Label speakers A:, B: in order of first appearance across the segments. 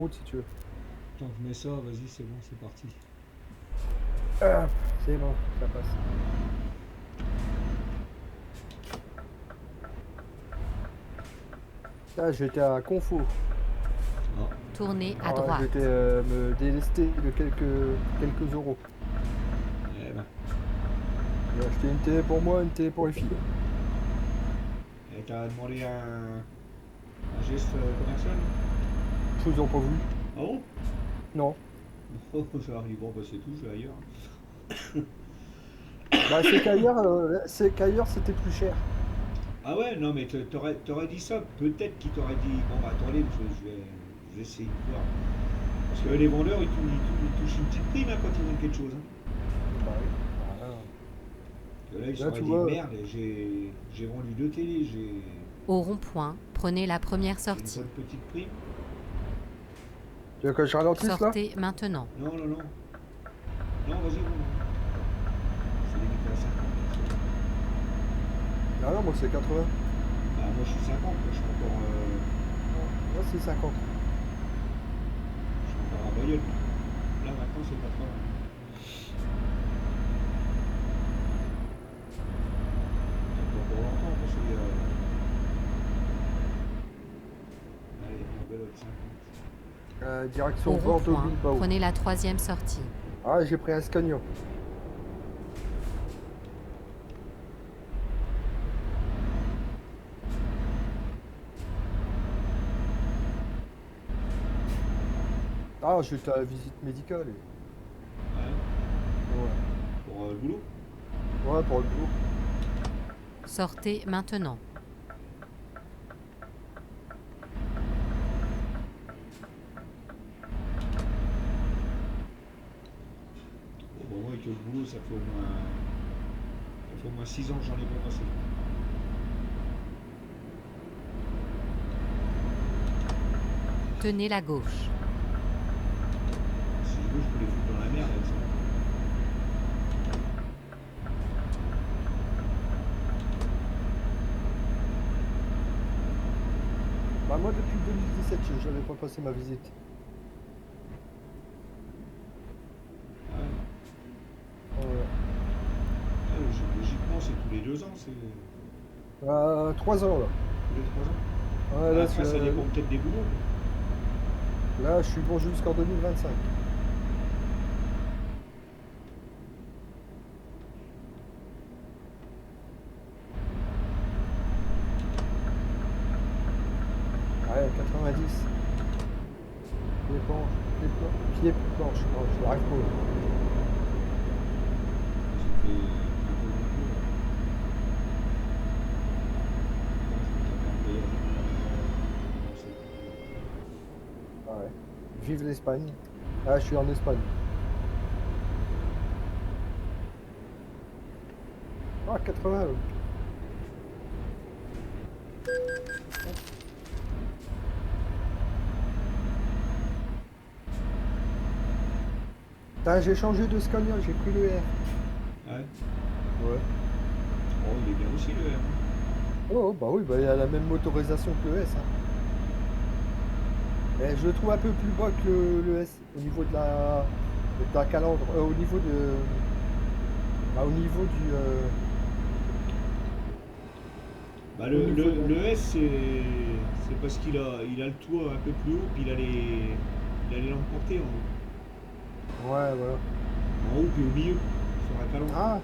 A: route si tu veux.
B: Tant que je mets ça, vas-y, c'est bon, c'est parti.
A: Ah, c'est bon, ça passe. Là, j'étais à Confo.
B: Ah,
C: Tournez à
A: Alors,
C: droite.
A: j'étais me délester de quelques euros.
B: eh ben.
A: J'ai acheté une télé pour moi, une télé pour les filles.
B: Et t'as demandé un geste commercial?
A: Ils ont pas voulu.
B: Ah bon?
A: Non.
B: Oh, ça arrive, bon, bah c'est tout, je vais ailleurs.
A: Bah, c'est qu'ailleurs c'était plus cher.
B: Ah ouais, non, mais t'aurais dit ça, peut-être qu'il t'aurait dit, bon, bah attendez, je vais essayer de voir. Parce que les vendeurs, ils touchent une petite prime hein, quand ils vendent quelque chose. Hein.
A: Bah oui. Voilà.
B: Parce que là, ils
A: Là,
B: s'auraient
A: tu
B: dit,
A: vois,
B: merde, j'ai vendu deux télés,
C: Au rond-point, prenez la première
B: j'ai une
C: sortie.
B: bonne petite prime.
A: tu veux que je ralentisse là?
C: Sortez maintenant.
B: Non, non, non. Non, vas-y, roule. C'est limité à 50.
A: Ah non, moi c'est 80.
B: Bah, moi, je suis 50, je suis encore,
A: Moi c'est 50.
B: je suis encore à Bayonne. Là, maintenant, c'est 80. Peut-être pas pour longtemps, parce qu'il y a. Allez, une belle autre 50.
A: Direction
C: Au rond-point,
A: Bordeaux-Bilbao.
C: prenez la troisième sortie.
A: Ah, j'ai pris un Scania. Ah, j'étais à la visite médicale.
B: Ouais,
A: Ouais.
B: pour le boulot.
A: Ouais, pour le boulot.
C: Sortez maintenant.
B: Bon, bah, moi, avec le boulot, ça fait au moins 6 ans que j'en ai pas passé.
C: Tenez la gauche.
B: Si je veux, je peux les foutre dans la merde avec ça.
A: Bah moi depuis 2017, j'avais pas passé ma visite.
B: Ouais.
A: Ouais.
B: Ouais, logiquement, c'est tous les 2 ans, c'est tous
A: 3 ans là.
B: les 3 ans.
A: Ouais,
B: Bah, après, ça dépend peut-être des boulots.
A: là, je suis bon jusqu'en 2025. Ouais, 90. Pied planche, pied planche. Non, je l'arrive pas.
B: C'était un peu moins cool.
A: Ouais. Vive l'Espagne. Ah, je suis en Espagne. Ah, 80. J'ai changé de Scania, j'ai pris le R.
B: Ouais.
A: Ouais.
B: Oh, il est bien aussi le R.
A: Oh, bah oui, bah, il a la même motorisation que le S. Hein. Mais je le trouve un peu plus bas que le S au niveau de la calandre, au niveau de, bah, au niveau du,
B: Bah,
A: au niveau
B: le
A: de,
B: S, c'est parce il a le toit un peu plus haut, puis il a les lampes portées en haut.
A: ouais, voilà.
B: En haut, puis au milieu, sur la calandre.
A: Ah,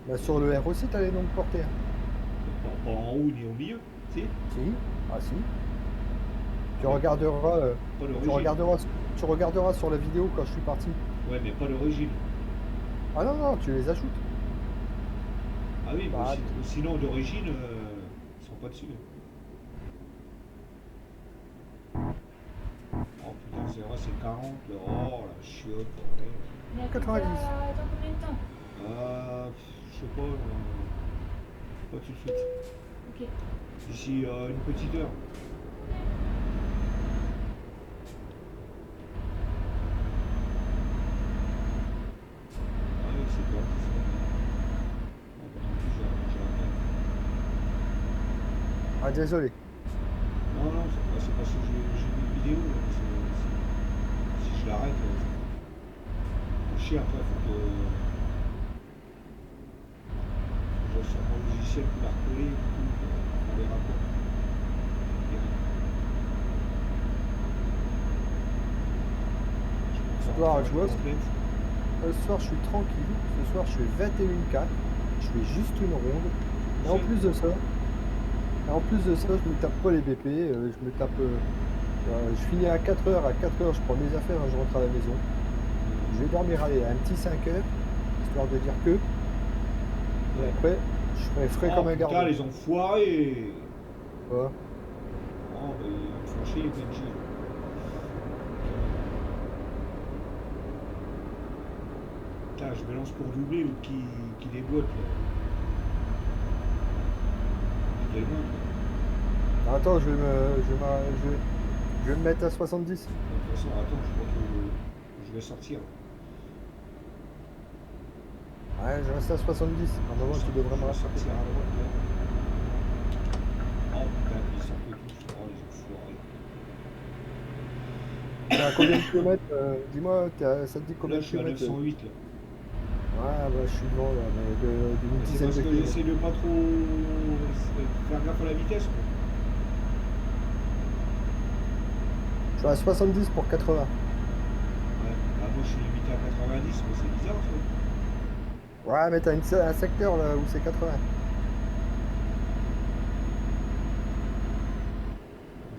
A: bah sur le R aussi, t'as les longues portées. Hein.
B: Pas en haut ni au milieu, si.
A: Si, ah si. Tu
B: Mais
A: regarderas,
B: pas
A: tu
B: l'origine.
A: regarderas, tu regarderas sur la vidéo quand je suis parti.
B: Ouais, mais pas l'origine.
A: Ah non, non, tu les ajoutes.
B: Ah oui, mais
A: Bah,
B: sinon d'origine, ils sont pas dessus. Oh putain, c'est vrai, c'est 40 là. Oh la chiotte, bordel.
D: Mais à
A: 90.
D: dans combien de temps?
B: Je sais pas, pas tout de suite.
D: Ok.
B: D'ici une petite heure. Ah oui, c'est toi. Bon, bah, tant pis, j'ai
A: ah désolé.
B: Non, non, c'est parce que j'ai vu une vidéo. Là, arrête. Chier après, faut que je sur mon logiciel pour la recoller, on verra quoi.
A: Ce soir, je vois, ce soir, je suis tranquille. Ce soir, je fais 21,4. Je fais juste une ronde. Et en plus de ça, je me tape pas les BP. Je me tape. Je finis à 4 heures. À 4 heures, je prends mes affaires et je rentre à la maison. Je vais dormir allez, un petit 5 heures, histoire de dire que. Et après, je serai frais comme un
B: putain,
A: gardien.
B: les enfoirés.
A: Ouais.
B: Oh, bah, ils me font chier les PNJ. Putain, je me lance pour doubler ou qui déboîte là. Quel monde, là.
A: Attends, je vais me mettre à 70.
B: De toute façon, attends, je crois que je vais sortir.
A: Ouais, je reste à 70. À un moment, tu devrais me rattraper.
B: sortir à droite là. Oh putain, ils sortent tous. Oh, les enfoirés.
A: T'es à combien de kilomètres dis-moi, ça te dit combien
B: Là,
A: de
B: je suis à
A: kilomètres
B: 908 là.
A: Ouais, bah je suis devant là, mais d'une
B: C'est
A: dizaine
B: parce
A: de
B: que
A: kilomètres.
B: j'essaie de pas trop faire gaffe à la vitesse quoi.
A: Je suis à 70 pour 80.
B: Ouais. Bah, moi je suis limité à 90, mais c'est bizarre ça.
A: Ouais, mais t'as un secteur là où c'est 80.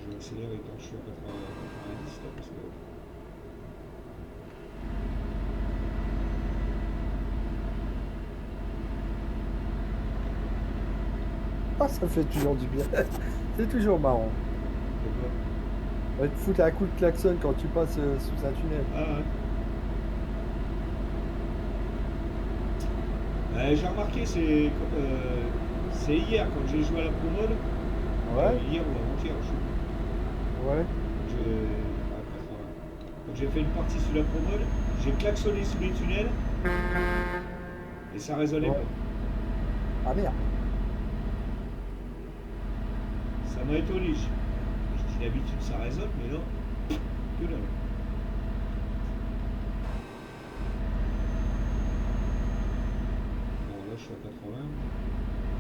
B: Je vais accélérer quand je suis à 90 là parce que.
A: Ah, ça fait toujours du bien. C'est toujours marrant.
B: Pourquoi?
A: Ouais, te foutre un coup de klaxon quand tu passes sous un tunnel.
B: Ah ouais. J'ai remarqué, c'est hier quand j'ai joué à la Pro Mode.
A: Ouais,
B: Hier ou avant-hier, je sais plus.
A: ouais.
B: Quand j'ai fait une partie sous la Pro Mode, j'ai klaxonné sous les tunnels et ça résonnait
A: Ouais.
B: pas.
A: Ah merde.
B: Ça m'a étonné. Je dis d'habitude ça résonne, mais là, que dalle. Bon, là je suis à 80.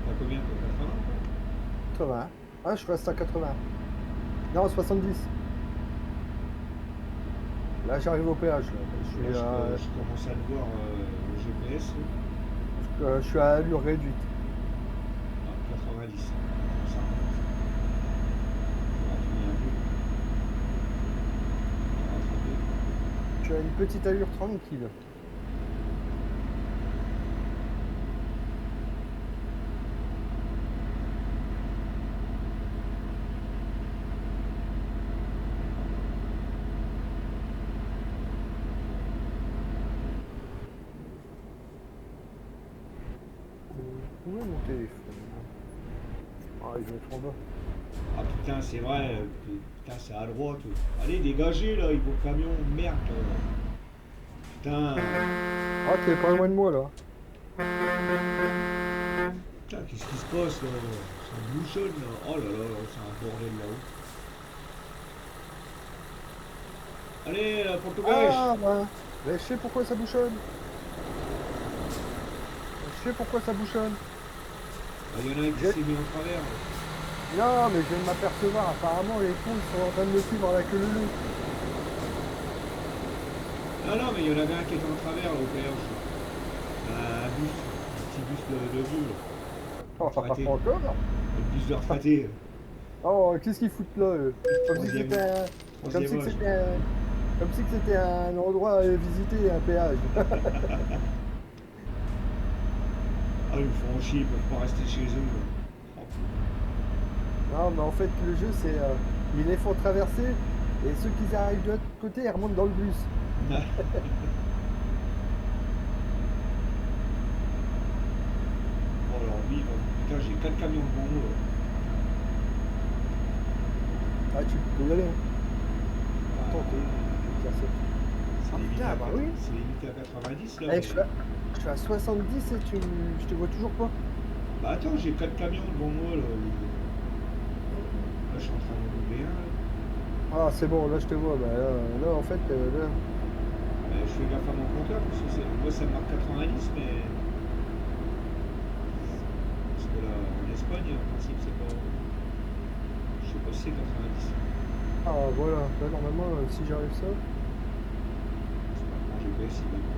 B: T'as combien toi? 80?
A: 80. Ah, je reste à 80. Non, 70. Là, j'arrive au péage. Là.
B: Là, je commence à le voir au GPS.
A: Je suis à allure réduite.
B: Ah, 90. Ça remonte. Je vais raffiner un peu. Je vais rattraper.
A: Je suis à une petite allure tranquille. Où est mon téléphone? Ah, il doit être en bas.
B: Ah putain, c'est vrai. Putain, c'est à droite. Allez, dégagez là, il faut le camion. Merde. Putain.
A: Ah, t'es pas loin de moi là.
B: Putain, qu'est-ce qui se passe là? Ça bouchonne là. Oh là là, c'est un bordel là-haut. Allez, la Portugais.
A: Ah, bah. Mais je sais pourquoi ça bouchonne. Je sais pourquoi ça bouchonne.
B: Il y en a un qui s'est mis en travers.
A: Non, mais je viens de m'apercevoir. Apparemment, les cons sont en train de me suivre à la queue leu.
B: Non, non, mais il y en avait un qui était en travers là au péage. Un bus, un petit bus de vieux là.
A: Oh, pas
B: Retraité.
A: encore.
B: Le bus de retraité.
A: Oh, qu'est-ce qu'ils foutent là Comme si
B: Troisième-
A: c'était un... Comme si que c'était un... Comme si que c'était un endroit à visiter, un péage.
B: Ah, ils me font chier, ils peuvent pas rester chez eux. là. Oh,
A: Non, mais en fait, le jeu, c'est... ils les font traverser, et ceux qui arrivent de l'autre côté, ils remontent dans le bus.
B: putain. Oh, alors lui, putain, j'ai 4 camions devant moi. Là.
A: Ah, tu peux y aller. Hein.
B: Ah,
A: Tenter.
B: c'est limité
A: putain,
B: à,
A: bah oui.
B: c'est limité à 90 là.
A: Eh, je suis à 70 et je te vois toujours pas.
B: Bah attends, j'ai 4 camions devant moi là. Là, je suis en train de doubler un. Là.
A: Ah, c'est bon, là, je te vois. Bah, là, en fait, là,
B: Je fais gaffe à mon compteur parce que moi ça me marque 90, mais. Parce que là, en Espagne, en principe, c'est pas. Je sais pas si c'est 90.
A: Ah voilà, là normalement si j'arrive ça.
B: C'est pas mon GPS, il va être.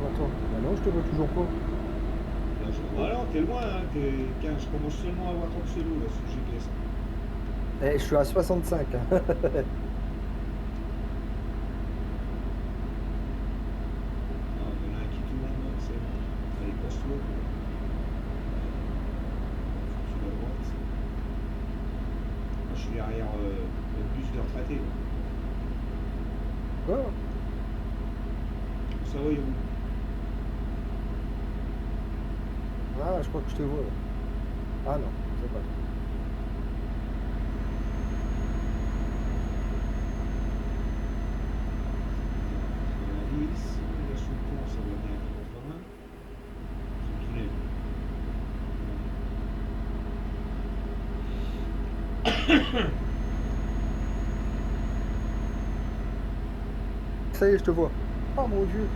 A: Attends, bah non je te vois toujours pas.
B: Là, ah non, t'es loin, hein, je commence seulement à avoir 30 secondes là sur le GPS.
A: Eh je suis à 65. Hein.
B: Non, il y en a un qui tourne, c'est bon. Allez, passe-toi. Sur la droite. Moi, je suis derrière le bus de retraité.
A: Quoi?
B: Ça va, il y a où?
A: Ah je crois que je te vois là. Ah non, c'est pas toi.
B: Là, sous le pont, ça va bien à 80. C'est le tunnel.
A: Ça y est je te vois. Oh mon dieu.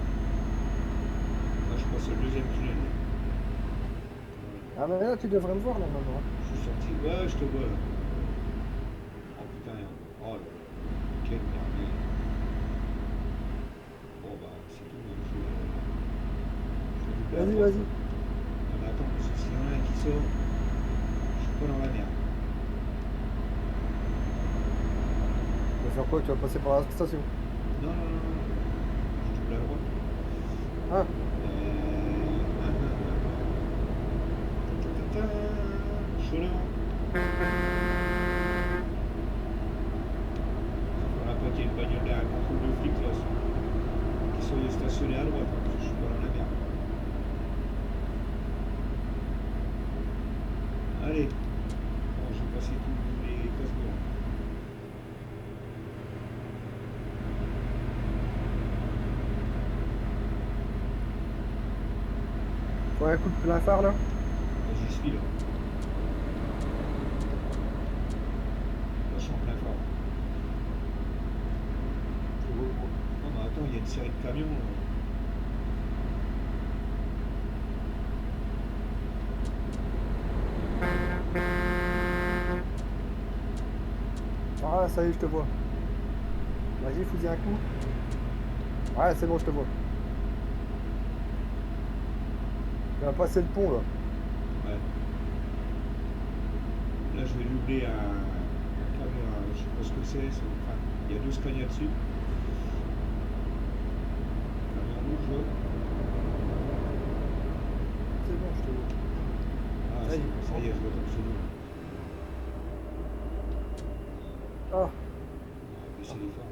B: Là, je passe le deuxième tunnel.
A: Ah mais là tu devrais me voir là maintenant.
B: Je suis sorti. Ouais, je te vois là. Oh putain, oh là. Quel merdier. Bon bah, c'est tout. Hein. Je vais
A: Vas-y,
B: doubler à droite.
A: vas-y.
B: Non, mais attends, parce que s'il y en a un qui sort, je suis pas dans la merde.
A: Tu vas faire quoi? Tu vas passer par la station?
B: Non, non, non, non. Je double à droite.
A: Ah,
B: Chelin. Voilà, pas qu'il y ait une bagnole derrière un contrôle de flic là, qui sont stationnés à droite, hein, parce que je suis pas dans la merde. Allez. Bon, je vais passer tous les casse-bourgs.
A: faut un coup de plein phare là.
B: Là, j'y suis là. Là, je suis en plein fort. Non, mais attends, il y a une série de camions là.
A: Ah ça y est je te vois. Vas-y fous-y un coup. Ouais c'est bon je te vois. Tu vas passer le pont là.
B: Ouais. Là, je vais doubler un camion, je sais pas ce que c'est. Enfin, il y a deux Scania dessus. Camion rouge là.
A: C'est bon je te vois.
B: Ah,
A: Ça y est.
B: ça y est, je vois ton pseudo.
A: Ah.
B: On va baisser les phares.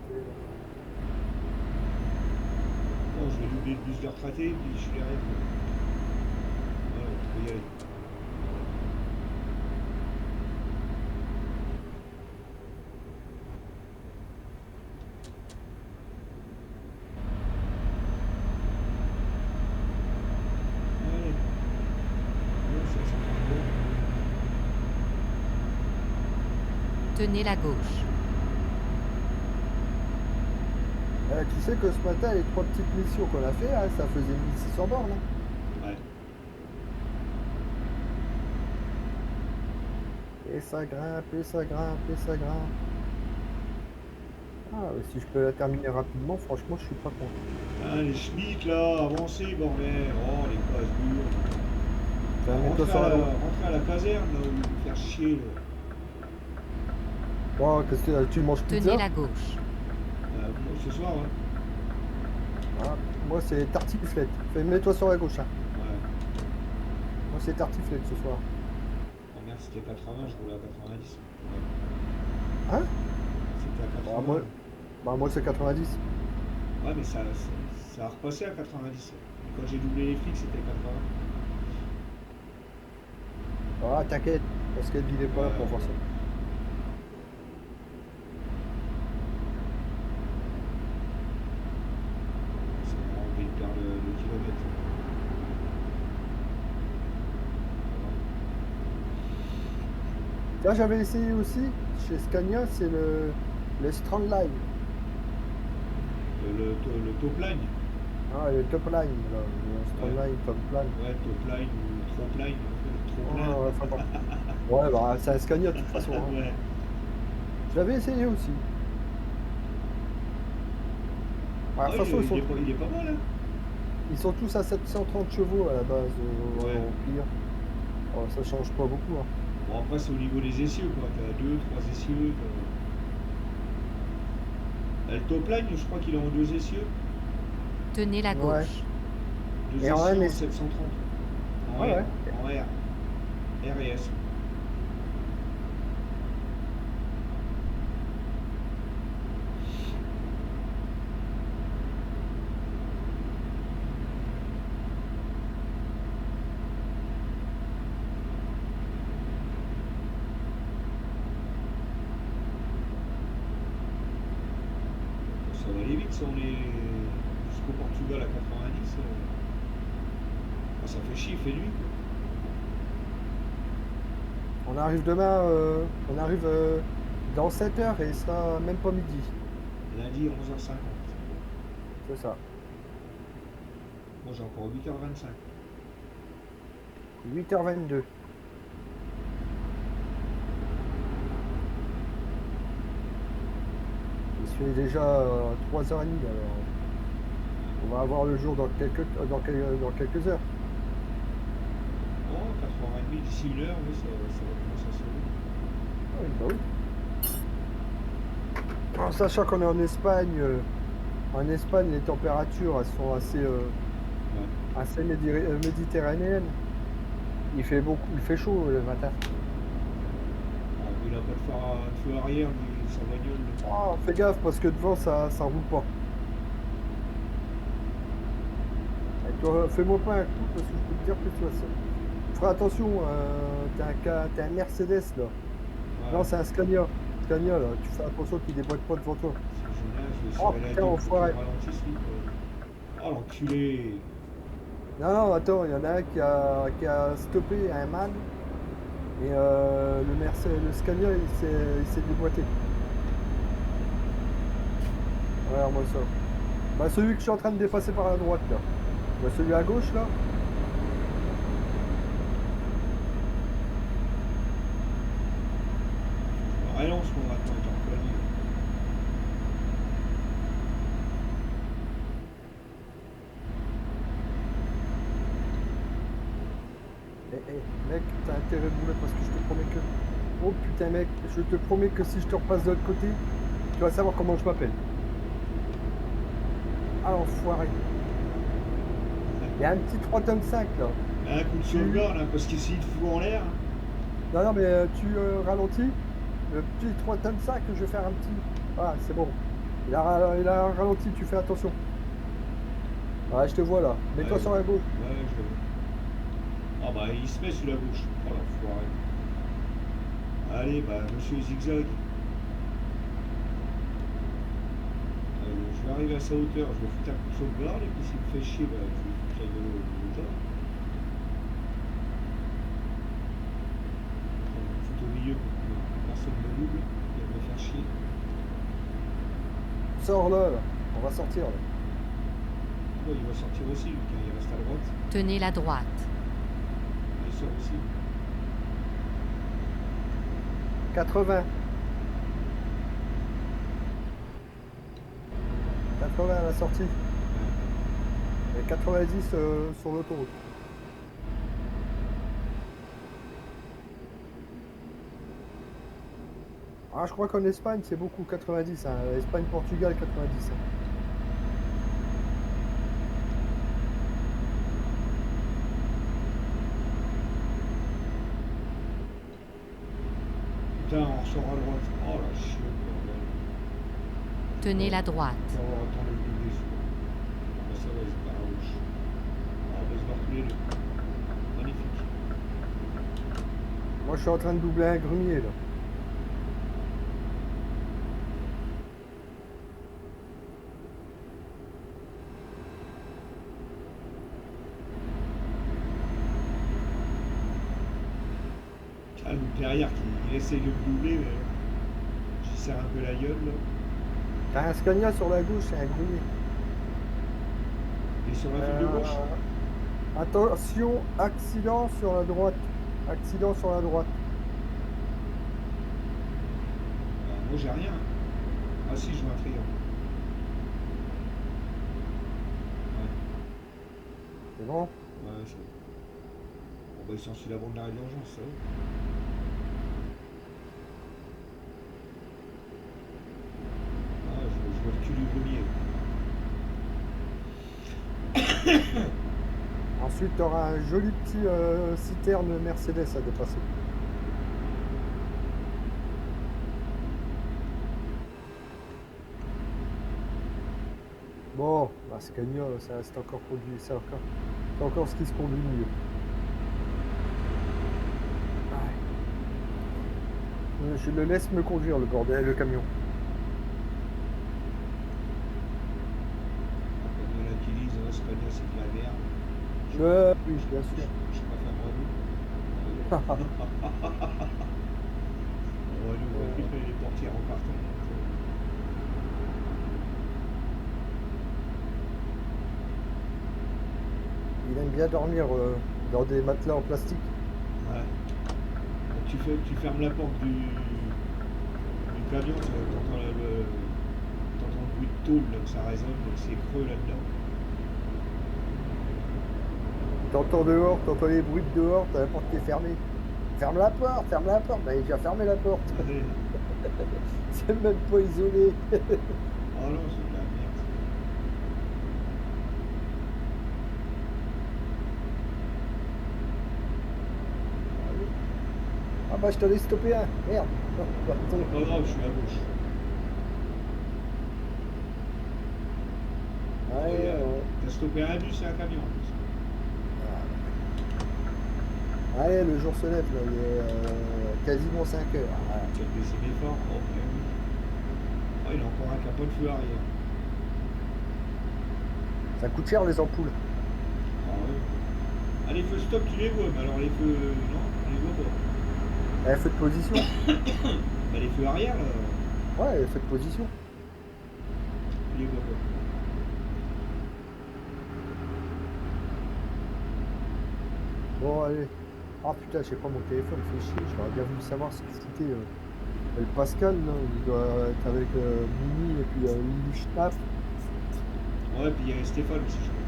B: Bon, je vais doubler le bus de retraité, puis je suis derrière. Ouais, tu peux y aller. Allez. Ouais, ça sent bon.
C: Tenez la gauche.
A: Tu sais que ce matin les 3 petites missions qu'on a fait, hein, ça faisait 1600 bornes. Hein.
B: Ouais.
A: Et ça grimpe, et ça grimpe, et ça grimpe. Ah si je peux la terminer rapidement, franchement je suis pas content.
B: Ah, les schmitts là, avancez, bordel. Oh, les casse-bourgs.
A: Tu vas mettre toi sur la route.
B: Rentrer à la caserne, là, où vous faire chier. Là.
A: Oh, qu'est-ce que tu manges pizza?
C: Tenez la gauche.
B: Ce soir, ouais.
A: Ah, moi c'est tartiflette. Mets-toi sur la gauche. Hein.
B: Ouais.
A: Moi c'est tartiflette ce soir.
B: Oh merde, c'était 80, je roulais à 90.
A: Hein?
B: C'était à 80.
A: Moi c'est 90.
B: Ouais, mais ça a repassé à 90. Et quand j'ai doublé les flics, c'était 80.
A: Ah t'inquiète, parce qu'elle il est pas là pour voir ça.
B: Ça m'a enlevé une paire de kilomètres.
A: Là j'avais essayé aussi, chez Scania, c'est le Le Strandline.
B: Le top line.
A: Ah, le top line, là. Le Strandline, top line.
B: Ouais, top line ou trop line. Trop plein.
A: Ouais, enfin, bon. Ouais, bah, c'est un Scania de toute façon. Hein.
B: Ouais.
A: Je l'avais essayé aussi. Ouais, de
B: Ah,
A: toute façon,
B: il est pas mal, hein.
A: ils sont tous à 730 chevaux à la base,
B: Ouais.
A: au pire. Oh, ça change pas beaucoup. Hein.
B: Bon, après, c'est au niveau des essieux, quoi. T'as 2, 3 essieux. Le top line, je crois qu'il est en 2 essieux.
C: Tenez la
A: Ouais.
C: gauche.
B: 2
A: Et en
B: essieux
A: un
B: en
A: essieu.
B: 730. En
A: Ouais,
B: R.
A: ouais.
B: En R. R et S. Ça va aller vite, ça, on est jusqu'au Portugal à 90. Ah, ça fait chier, il fait nuit, quoi.
A: On arrive demain, on arrive dans 7 heures et il sera même pas midi.
B: Lundi, 11h50.
A: C'est ça.
B: Moi, j'ai encore 8h25.
A: 8h22. Il se fait déjà 3h30 alors. On va avoir le jour dans quelques heures.
B: Oh, 4h30, d'ici 1h, oui, ça va commencer à se lever.
A: Ah oui, bah oui. En sachant qu'on est en Espagne, les températures elles sont assez méditerranéennes. Il fait chaud le matin.
B: Ah, mais il a pas de feu arrière, lui, sa bagnole.
A: Oh, fais gaffe parce que devant ça roule pas. Et toi, fais-moi pas un coup parce que je peux te dire que tu vas ça. Feras attention, t'as un Mercedes là.
B: Ouais.
A: Non, c'est un Scania. Scania là, tu fais attention qu'il déboîte pas devant toi.
B: C'est Jonas, je
A: Oh
B: vais aller à
A: putain,
B: deux pour
A: enfoiré.
B: qu'il ralentisse, lui, quoi. Oh, l'enculé.
A: Non, attends, il y en a un qui a stoppé un man et le Scania il s'est déboîté. Regarde-moi ça. Bah celui que je suis en train de dépasser par la droite là. Bah celui à gauche là.
B: Rien en ce moment, attends, il est en folie.
A: Mec, t'as intérêt de rouler parce que je te promets que. Oh putain mec, je te promets que si je te repasse de l'autre côté, tu vas savoir comment je m'appelle. Ah l'enfoiré. Il y a un petit 3 tonnes 5 là.
B: Un coup de sauvegarde, hein, parce qu'ici, il te fout en l'air.
A: Non, non, mais tu ralentis. Le petit 3 tonnes 5, je vais faire un petit. Voilà, c'est bon. Il a ralenti, tu fais attention. Ouais, je te vois là. Mets-toi
B: Ouais.
A: sur la gauche.
B: Ouais, je vais. Ah bah, il se met sur la gauche. Oh l'enfoiré. Allez, bah, monsieur Zigzag. Je vais arriver à sa hauteur, je vais foutre un coup de sauvegarde, et puis s'il me fait chier, bah, je vais foutre la gueule au tas. Je vais me foutre au milieu pour que personne ne me double, et me faire chier.
A: Sors là, là. On va sortir là.
B: Ouais, il va sortir aussi, lui, car il reste à droite.
C: Tenez la droite.
B: Il sort aussi.
A: 80. 80 à la sortie. Et 90 sur l'autoroute. Ah, je crois qu'en Espagne, c'est beaucoup 90. Hein. Espagne-Portugal, 90. Hein.
B: Putain, on ressort à droite. Oh la chienne, bordel.
C: Tenez la droite.
B: On va attendre le doubler, celui-là. Bah, ça va, il se barre à gauche. Ah, on va se barrer tous les deux. Magnifique.
A: Moi, je suis en train de doubler un grumier là.
B: Ah, le derrière qui essaye de me doubler, mais serre un peu la gueule là.
A: T'as un Scania sur la gauche et un grenier.
B: Et sur la file de gauche.
A: Attention, accident sur la droite. Accident sur la droite.
B: Moi j'ai rien. Ah si, je vois un triangle.
A: C'est bon?
B: Ouais, c'est bon. Bon bah ils sont sur la bande d'arrêt d'urgence, ça va. Ah, je vois le cul du grenier.
A: Ensuite, tu auras un joli petit citerne Mercedes à dépasser. Bon, la Scania, ça reste encore produit, c'est encore ce qui se conduit le mieux. Ouais. Je le laisse me conduire, le bordel, le camion.
B: Comme là qui disent, Scania c'est de la merde.
A: Oui, bien sûr.
B: Je préfère Renault. Renault, les portières en carton.
A: Il aime bien dormir dans des matelas en plastique.
B: Ouais. Tu fermes la porte du camion, t'entends le bruit de tôle, là, que ça résonne, donc c'est creux là-dedans.
A: T'entends dehors, t'entends les bruits de dehors, t'as la porte qui est fermée. Ferme la porte, ferme la porte. Bah, il a déjà fermé la porte.
B: Ouais.
A: C'est même pas isolé.
B: Oh non, c'est de la merde.
A: Ah bah je t'en ai stoppé un. Merde.
B: Oh non, je suis à gauche.
A: Ouais.
B: T'as stoppé un bus et un camion en plus.
A: Allez, le jour se lève, là, il est quasiment 5 heures. Voilà.
B: Tu as baissé l'effort. Oh, ben oui. Oh, il a encore un capot de feu arrière.
A: Ça coûte cher les ampoules.
B: Ah ouais. Ah, les feux stop, tu les vois, mais alors les feux. Non, on les voit pas.
A: Feu de position.
B: Bah, les feux arrière, là,
A: Ouais, feu de position.
B: tu les vois pas.
A: Bon, allez. Ah putain, j'ai pas mon téléphone, fait chier. J'aurais bien voulu savoir ce que c'était. Le Pascal, là, il doit être avec Mimi et puis Lily Schnapp.
B: Ouais, puis il y avait Stéphane aussi, je crois.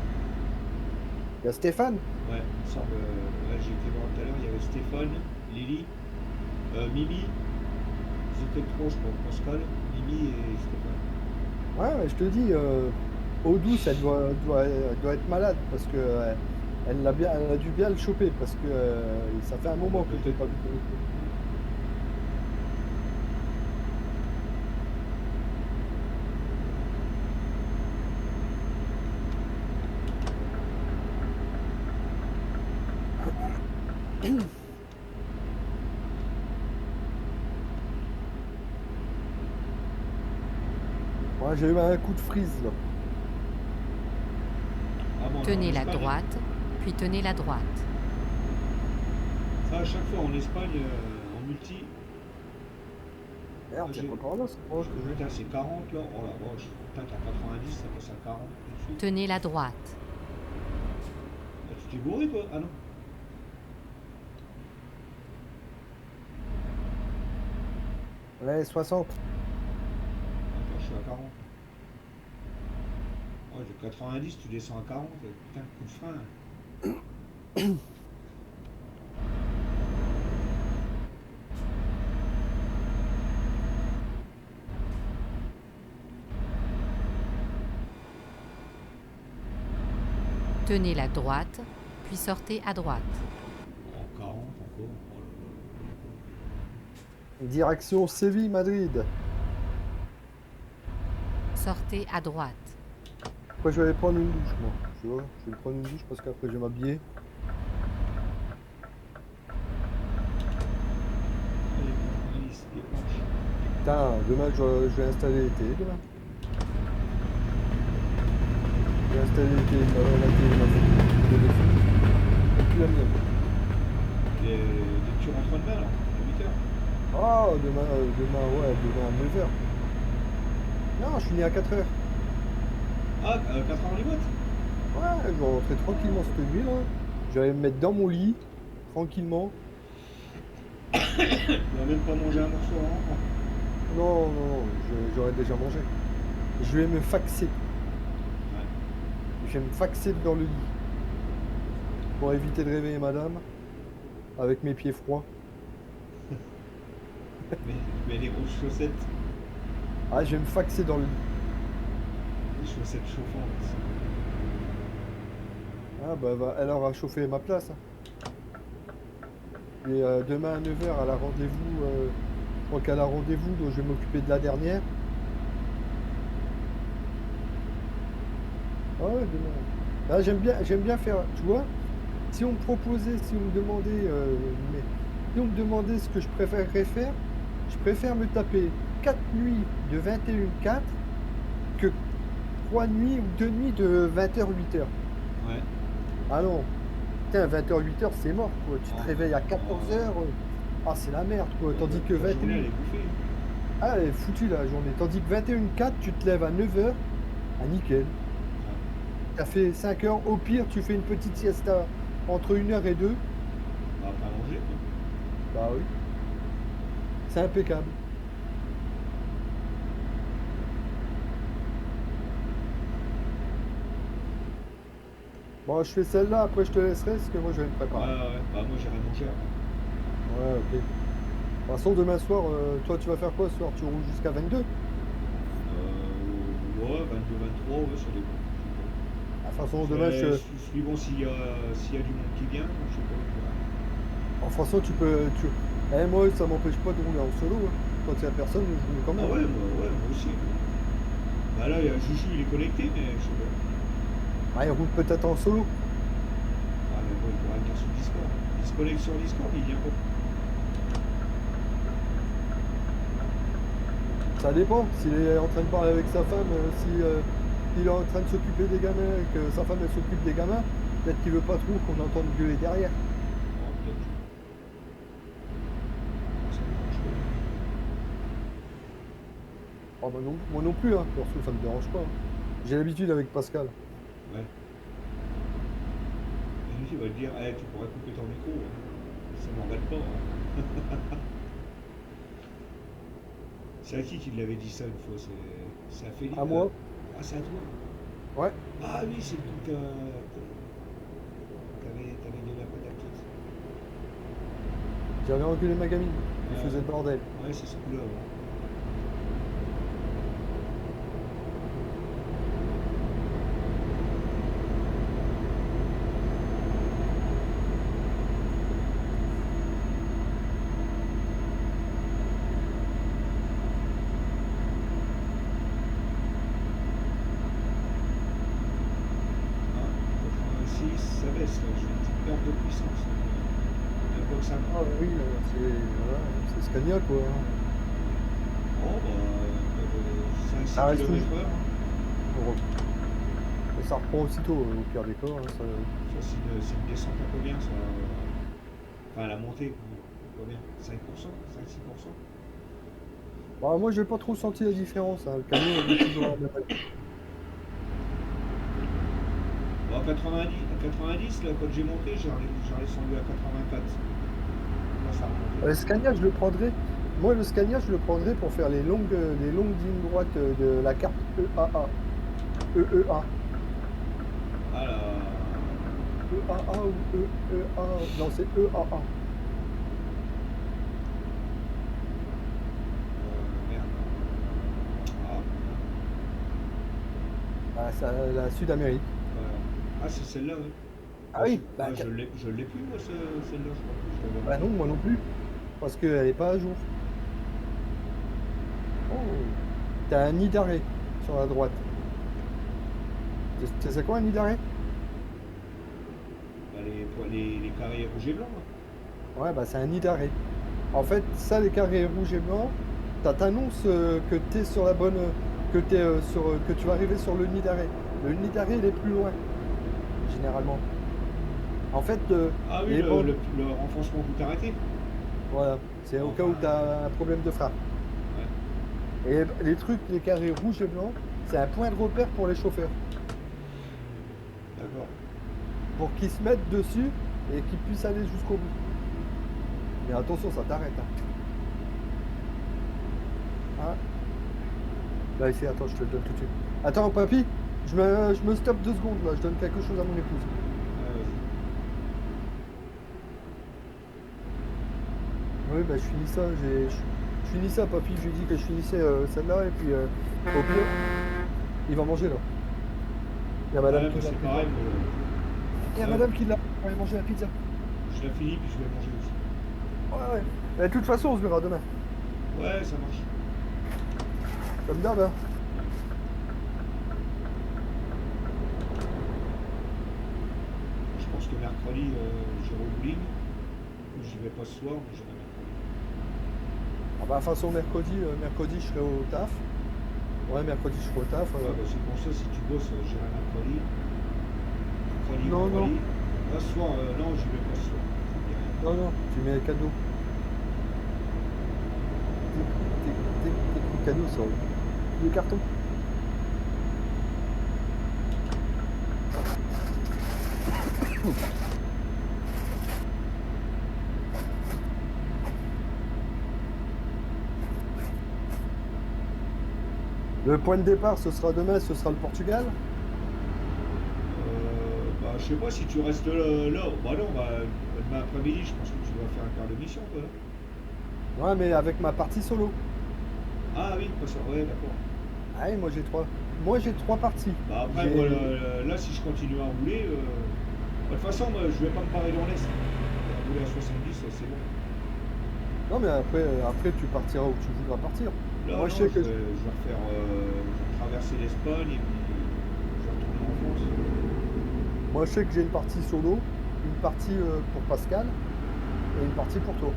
A: Il y a Stéphane.
B: Ouais, il me semble. Là, j'ai été voir tout à l'heure, il y avait Stéphane, Lily, Mimi. Ils étaient trois, je crois. Pascal, Mimi et Stéphane.
A: Ouais, je te dis, eau douce, elle doit être malade parce que elle a dû bien le choper parce que ça fait un moment que je l'ai pas vu. Ouais, j'ai eu un coup de frise là.
B: Ah bon,
C: Tenez
B: en
C: la
B: Espagne,
C: droite, puis tenez la droite.
B: Ça, à chaque fois en Espagne, en multi,
A: Merde, c'est pas encore là, c'est proche.
B: putain, c'est 40 là. Oh la vache. Putain, t'as 90, ça passe à 40 tout de suite.
C: Tenez la droite.
B: Ah, tu t'es bourré toi? Ah non.
A: Ouais, 60.
B: Attends, je suis à 40. Ouais, de 90, tu descends à 40. Putain, coup de frein.
C: Tenez la droite, puis sortez à droite.
B: Oh, 40 encore. Oh là là.
A: Direction Séville-Madrid.
C: Sortez à droite.
A: Après, je vais aller prendre une douche, moi. Tu vois, je vais prendre une douche parce qu'après, je vais m'habiller.
B: Allez, police, les planches.
A: Putain, demain, je vais installer l'été, demain. Je vais installer l'été, la télé, ma fille. Et puis la mienne.
B: Tu rentres demain alors, à 8h.
A: Oh, demain à 9h. Non, je finis à 4h.
B: Ah, 4 heures les boîtes.
A: Ouais, je vais rentrer tranquillement cette nuit là. Je vais me mettre dans mon lit, tranquillement.
B: Tu vas même pas manger un morceau en rentrant.
A: Non, non, non, j'aurais déjà mangé. Je vais me faxer.
B: Ouais.
A: Je vais me faxer dans le lit. Pour éviter de réveiller madame. Avec mes pieds froids.
B: Mais les grosses chaussettes,
A: Ah, je vais me faxer dans le lit.
B: les chaussettes chauffantes.
A: Ah, bah, elle aura chauffé ma place, hein. Et demain à 9h, elle a rendez-vous. Je crois qu'elle a rendez-vous, donc je vais m'occuper de la dernière. Ah ouais, demain. Ah, j'aime bien faire, tu vois, si on me proposait, si on me demandait, si on me demandait ce que je préférerais faire, je préfère me taper 4 nuits de 21h04 que 3 nuits ou 2 nuits de 20h 8h.
B: Ouais.
A: Ah non, putain, 20h 8h c'est mort quoi, tu te
B: Oh,
A: réveilles à 14h, ah c'est la merde quoi, tandis que
B: la journée,
A: 21,
B: elle est bouffée.
A: ah elle est foutue la journée, tandis que 21h04 tu te lèves à 9h, ah nickel. T'as fait 5 heures, au pire tu fais une petite siesta entre 1h et 2,
B: On va pas manger, quoi.
A: bah oui, c'est impeccable. Bon, je fais celle-là, après je te laisserai, parce que moi je vais me
B: Ouais,
A: préparer.
B: ouais. Bah, moi, j'irai manger après.
A: Ouais, ok. De toute façon, demain soir, toi tu vas faire quoi ce soir? Tu roules jusqu'à 22? De
B: Ouais, 22, 23, ouais, ça dépend.
A: toute façon, demain,
B: Suivant s'il y a du monde qui vient, je sais pas.
A: en façon, tu peux. Eh, moi, ça m'empêche pas de rouler en solo, hein. Quand il y a personne, je roule quand
B: Ah
A: même.
B: ouais, moi aussi. Bah là, il y a Juju, il est connecté, mais je sais pas.
A: Ah, il roule peut-être en solo.
B: Ah, mais bon, il pourra venir sur Discord. Il se connecte sur Discord, il vient pas.
A: Ça dépend. S'il est en train de parler avec sa femme, si il est en train de s'occuper des gamins et que sa femme elle s'occupe des gamins, peut-être qu'il veut pas trop qu'on entende gueuler derrière.
B: Oh, peut-être. Ça me dérange pas.
A: Oh, bah non, moi non plus, hein. Perso, ça me dérange pas, hein. J'ai l'habitude avec Pascal.
B: Ouais. Et lui, il va te dire, eh, tu pourrais couper ton micro, hein. Ça m'embête pas, hein. C'est à qui l'avait dit ça une fois? C'est à Philippe.
A: À moi?
B: Ah, c'est à toi?
A: Ouais.
B: Ah oui, c'est le truc. T'avais donné la patate.
A: J'avais engueulé ma gamine. Il
B: Ouais.
A: faisait le bordel.
B: Ouais, c'est ce coup-là. Ouais. Ah, 86, ça baisse là. J'ai une petite perte de puissance. Un peu que ça
A: Ah
B: monte.
A: oui, c'est Scania quoi, hein.
B: Oh, bah,
A: Ça
B: 5-6
A: reste
B: km/h.
A: Heureux. Et ça reprend aussitôt, au pire des cas, hein, ça.
B: Ça, c'est une descente à combien ça? Enfin, la montée, combien? 5%? 5-6%?
A: Bah, moi, j'ai pas trop senti la différence, hein. Le camion, il est toujours à la même allure.
B: Bon, à 90, là, quand j'ai monté, j'ai descendu à 84. Là, ça a remonté.
A: Le Scania, je le prendrais. Moi, le Scania, je le prendrais pour faire les longues lignes droites de la carte EAA. EEA.
B: Ah là.
A: EAA ou EEA. Non, c'est EAA.
B: Merde. Ah,
A: Ah, ça, la Sud-Amérique.
B: ah, c'est celle-là, oui.
A: Ah oui, bah,
B: Ah, je l'ai plus, moi, celle-là, je crois. Je l'avais
A: bah non,
B: acheté.
A: moi non plus. Parce qu'elle est pas à jour. Oh. T'as un nid d'arrêt sur la droite. Tu sais quoi un nid d'arrêt?
B: Bah, les carrés rouges et blancs, là.
A: Ouais, bah c'est un nid d'arrêt. En fait, ça, les carrés rouges et blancs, ça t'annonce que t'es sur la bonne, que tu vas arriver sur le nid d'arrêt. Le nid d'arrêt, il est plus loin, généralement. En fait,
B: Ah oui,
A: les bandes,
B: le renfoncement tout arrêté.
A: voilà, C'est au cas où tu as un problème de frein.
B: Ouais.
A: Et les trucs, les carrés rouges et blancs, c'est un point de repère pour les chauffeurs.
B: D'accord.
A: Pour qu'ils se mettent dessus et qu'ils puissent aller jusqu'au bout. Mais attention, ça t'arrête. Hein. Ah. Là, ici, attends, je te le donne tout de suite. Attends, papy, je me stoppe 2 secondes là, je donne quelque chose à mon épouse. Oui, bah je finis ça, je finis ça, papy, je lui dis que je finissais celle-là et puis au pire, il va manger là. Il y a madame
B: Ouais,
A: qui
B: bah,
A: l'a.
B: c'est pareil.
A: Il y a madame qui l'a. On va aller manger la pizza.
B: Je la finis puis je vais manger aussi.
A: Ouais, ouais. Mais de toute façon, on se verra demain.
B: Ouais, ça marche.
A: Comme d'hab, hein.
B: Je pense que mercredi, j'irai au bowling. J'y vais pas ce soir, mais j'irai mercredi.
A: Ah bah, façon, mercredi, je serai au taf. Ouais, mercredi, je serai au taf.
B: Ouais, bah, c'est pour ça, si tu bosses, j'irai mercredi. Mercredi,
A: Non,
B: vendredi. Là, ce soir, non, j'y vais pas ce soir. Ça me dit rien.
A: Non, non, tu mets les cadeaux. Tes cadeaux sur le carton. Le point de départ, ce sera demain, ce sera le Portugal.
B: Bah, je sais pas si tu restes là. Bah non, bah, demain après-midi, je pense que tu vas faire un quart de mission, toi.
A: Ouais, mais avec ma partie solo.
B: Ah oui, pas ça. Ouais, d'accord.
A: Ah oui, moi j'ai trois parties.
B: Bah après,
A: J'ai-
B: moi, là, si je continue à rouler, de toute façon, moi, je vais pas me parer dans l'Est. Rouler à 70, c'est bon.
A: Non, mais après tu partiras où tu voudras partir.
B: Là,
A: Moi,
B: non,
A: je sais que
B: je vais refaire, je vais traverser l'Espagne et puis je vais retourner en France.
A: Moi, je sais que j'ai une partie solo, une partie pour Pascal et une partie pour toi.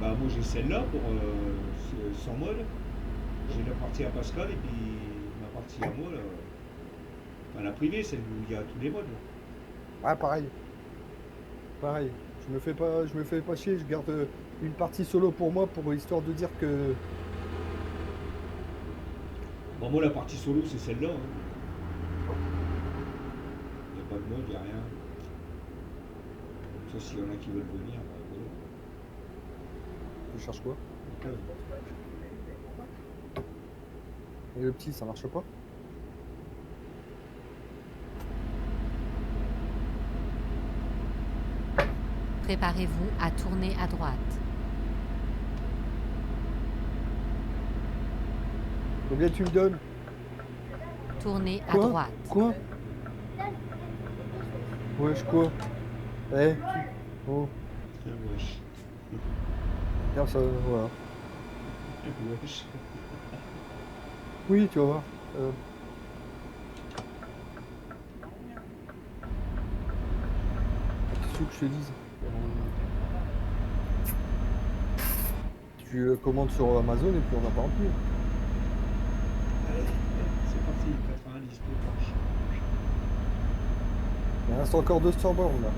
B: Bah moi j'ai celle-là pour sans mode. J'ai la partie à Pascal et puis ma partie à moi, là, enfin, la privée, celle où il y a tous les modes. Là.
A: Ouais, pareil. Pareil. Je me fais pas chier, je garde une partie solo pour moi pour histoire de dire que.
B: Bon, moi la partie solo c'est celle-là. Hein. Il n'y a pas de mode, il n'y a rien. Sauf s'il y en a qui veulent venir, bah, voilà.
A: Je cherche quoi?
B: Ouais.
A: Et le petit, ça marche pas?
C: Préparez-vous à tourner à droite.
A: Combien tu me donnes?
C: Tournez à
A: Quoi?
C: droite.
A: Quoi? Wesh, quoi? Eh? Oh,
B: Wesh.
A: regarde ça, voilà.
B: Wesh.
A: Oui, tu vas voir. Qu'est-ce que je te dise? Tu commandes sur Amazon et puis on n'a pas rempli.
B: Allez, c'est parti, 90 pour
A: Il reste encore 200 bornes là.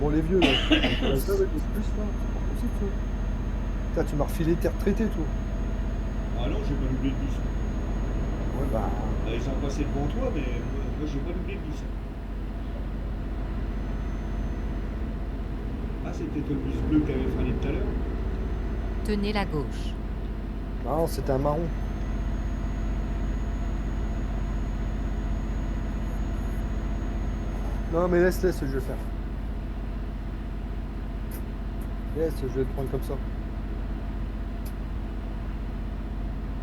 A: Bon, les vieux là. Ça avec les plus là, c'est pas possible ça. Putain, tu m'as refilé tes retraités toi.
B: Ah non, j'ai pas doublé le bus.
A: Ouais, bah.
B: Bah, ils ont passé devant toi, mais moi j'ai pas doublé le bus. Ah, c'était le bus bleu qui avait freiné tout à l'heure.
C: Tenez la gauche.
A: Non, c'était un marron. Non, mais laisse, je vais faire. Laisse, je vais le prendre comme ça.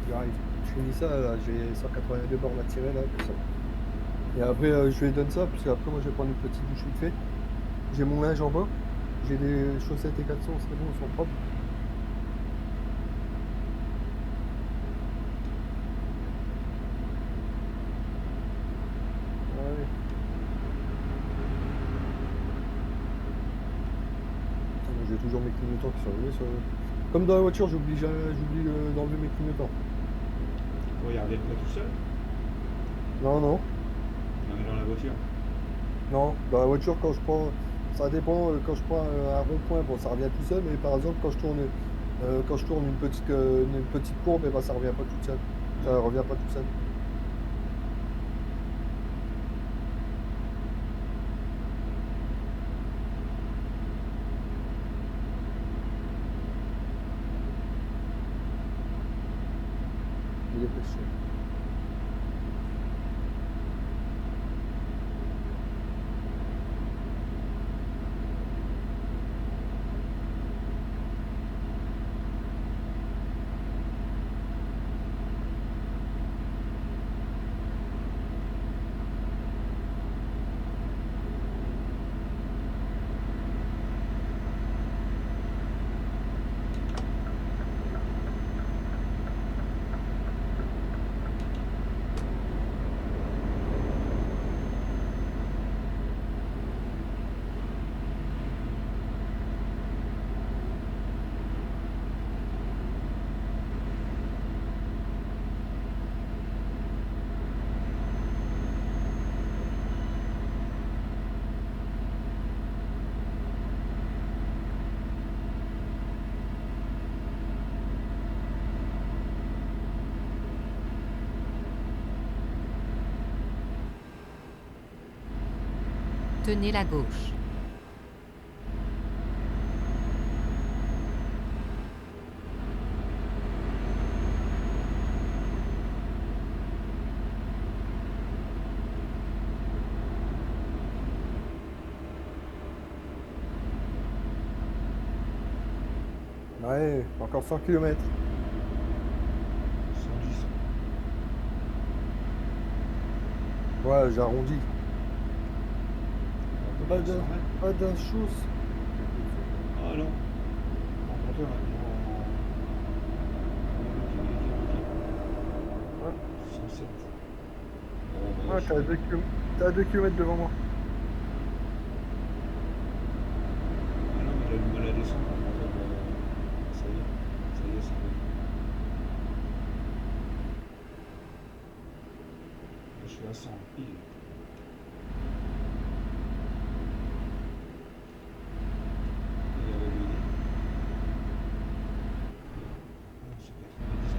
A: J'arrive. Je finis ça, là, j'ai 182 bornes à tirer, là, tout ça. Et après, je lui donne ça, puisque après, moi, je vais prendre une petite douche vite fait. J'ai mon linge en bas. J'ai des chaussettes et 400, c'est bon, ils sont propres. Ouais. Putain, moi, j'ai toujours mes clignotants qui sont allumés. Comme dans la voiture, j'oublie d'enlever mes clignotants.
B: Regardez le pas tout seul.
A: Non, non.
B: Non, mais dans la voiture.
A: Non, dans la voiture, quand je prends. Ça dépend, quand je prends un rond-point, bon, ça revient tout seul, mais par exemple, quand je tourne une petite courbe, eh ben, ça revient pas tout seul. Ça revient pas tout seul. Il est pêché.
C: Tenez la gauche.
A: Ouais, encore 100 km.
B: 110.
A: Ouais, j'arrondis.
B: Pas de...
A: Pas d'un chose.
B: Ah non. En compteur,
A: Ouais.
B: 107.
A: Ah, t'as 2 km devant moi.
B: Ah non, mais il a du mal à descendre. Ça y est, ça va. Je suis à 100 pile. Il avait l'idée. Ah, c'est 90.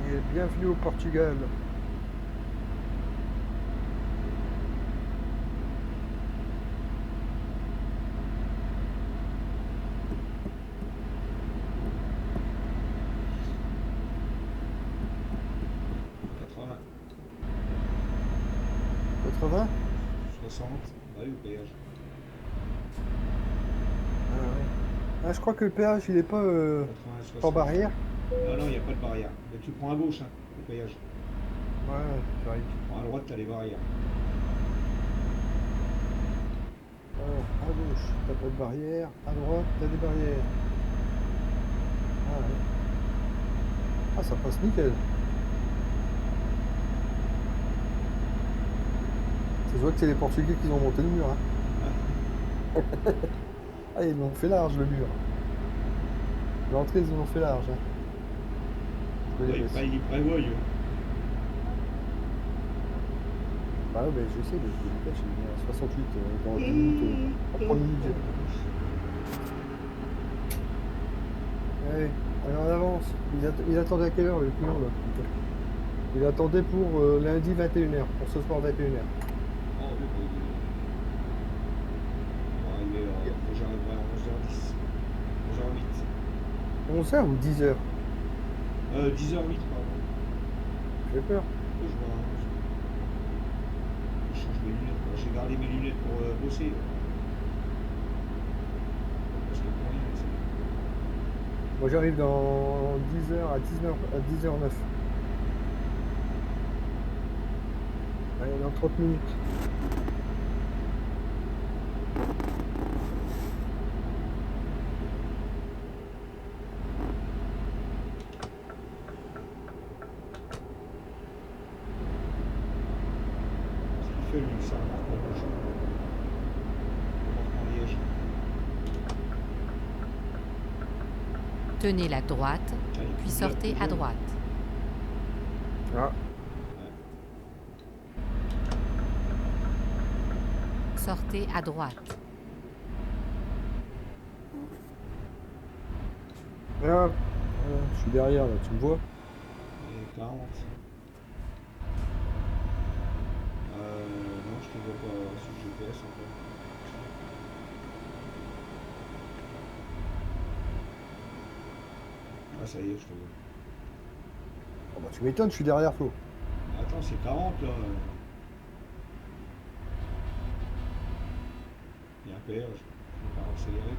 A: Et bienvenue au Portugal.
B: $80.
A: 80?
B: 60. Bah oui, au péage.
A: Ah, ouais. Ah, je crois que le péage, il est pas
B: 80,
A: en
B: 60.
A: barrière.
B: Non, non, il n'y a pas de barrière. Mais tu prends à gauche, hein, au péage.
A: Ouais, j'arrive.
B: Tu prends à droite, tu as les barrières.
A: Alors, à gauche, t'as pas de barrière. À droite, t'as des barrières. Ah, ouais. Ah, ça passe nickel. Ça se voit que c'est les Portugais qui ont monté le mur. Hein. Ah, ils l'ont fait large, le mur. L'entrée, ils l'ont fait large. Hein. Je vais les
B: Ouais,
A: laisser.
B: il prévoit, eux.
A: Bah ouais, je sais, mais je vais j'ai mis à 68 dans 10 minutes. En 3 minutes. Allez, allez, on avance. Il attendait à quelle heure le client là? Il attendait pour lundi 21h, pour ce soir 21h.
B: Oh, oui, bah, on va arriver, j'arriverai à 11h10. 11h08.
A: 11h ou 10h?
B: 10h08, pardon.
A: J'ai peur.
B: Je vois, je change mes lunettes. J'ai gardé mes lunettes pour bosser. Parce que pour rien, c'est...
A: Moi j'arrive dans 10h à 10h09. Allez, dans 30 minutes.
B: Ce qu'il fait, lui, ça remarque en rouge. En Liège.
C: Tenez la droite,
B: Allez,
C: puis
B: bien,
C: sortez
B: bien.
C: à droite.
A: Ah,
C: Sortez à droite.
A: ah, je suis derrière là, tu me vois?
B: Et 40. Non, je te vois pas sur le GPS en fait. Ah, ça y est, je te vois.
A: Oh, bah, tu m'étonnes, je suis derrière Flo.
B: Attends, c'est 40 là. Il y a un péage. Je vais pas accélérer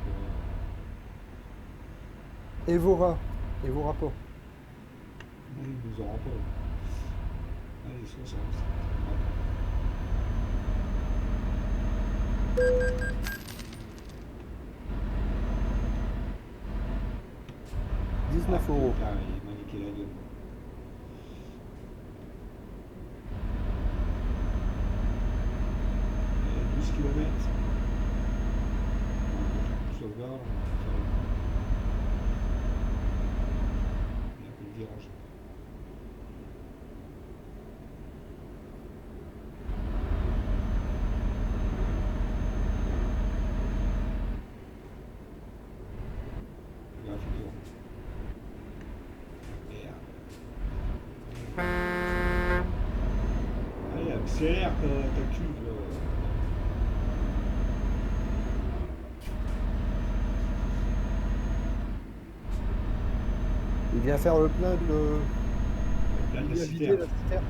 B: pour.
A: Evora. Evora pas.
B: Ils nous auront pas. Allez, 60.
A: 19 euros.
B: Putain, il m'a niqué la gueule. Et 12 km. Sauvegarde. Il y a un peu de virage. Regarde, figure. Merde. Allez, accélère ta cuve là.
A: Il vient faire le plein de.
B: Plein
A: Il
B: de
A: vient
B: la
A: vider
B: citerne.
A: la citerne.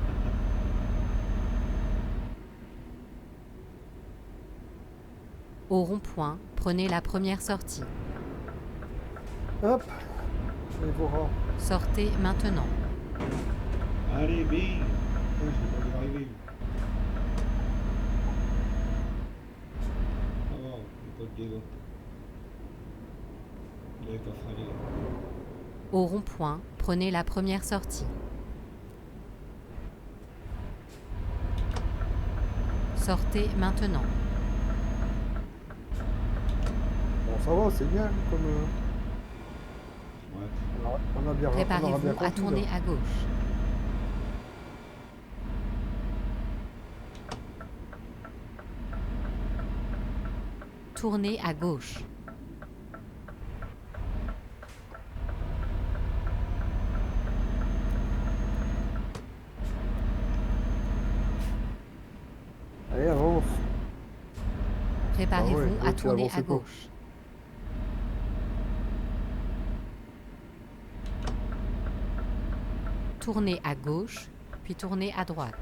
C: Au rond-point, prenez la première sortie.
A: Hop. Evora.
C: Sortez maintenant.
B: Allez, bing. Putain, je vais pas y arriver. Ah bon, il n'y a pas de dégâts. Il avait pas freiné.
C: Au rond-point, prenez la première sortie. Sortez maintenant.
A: Bon, ça va, c'est bien comme.
B: Ouais.
A: On aura bien
C: Préparez-vous à
A: compris,
C: tourner
A: là.
C: à gauche. Tournez à gauche.
A: Allez, avance.
C: Préparez-vous
A: Ah ouais,
C: à
A: tu
C: tourner
A: avances
C: à
A: pas.
C: gauche. Tournez à gauche, puis tournez à droite.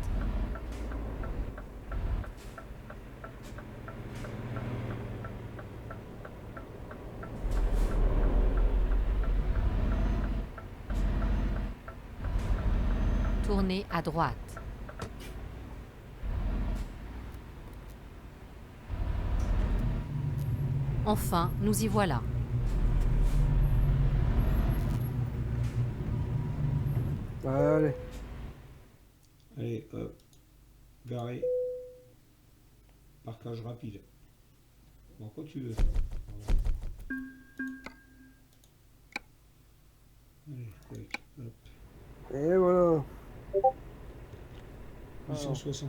C: Tournez à droite. Enfin, nous y voilà.
A: Allez.
B: Allez, hop. Garé. Parquage rapide. Bon, quand tu veux. Voilà. Allez, tac, hop.
A: Et voilà.
B: 860.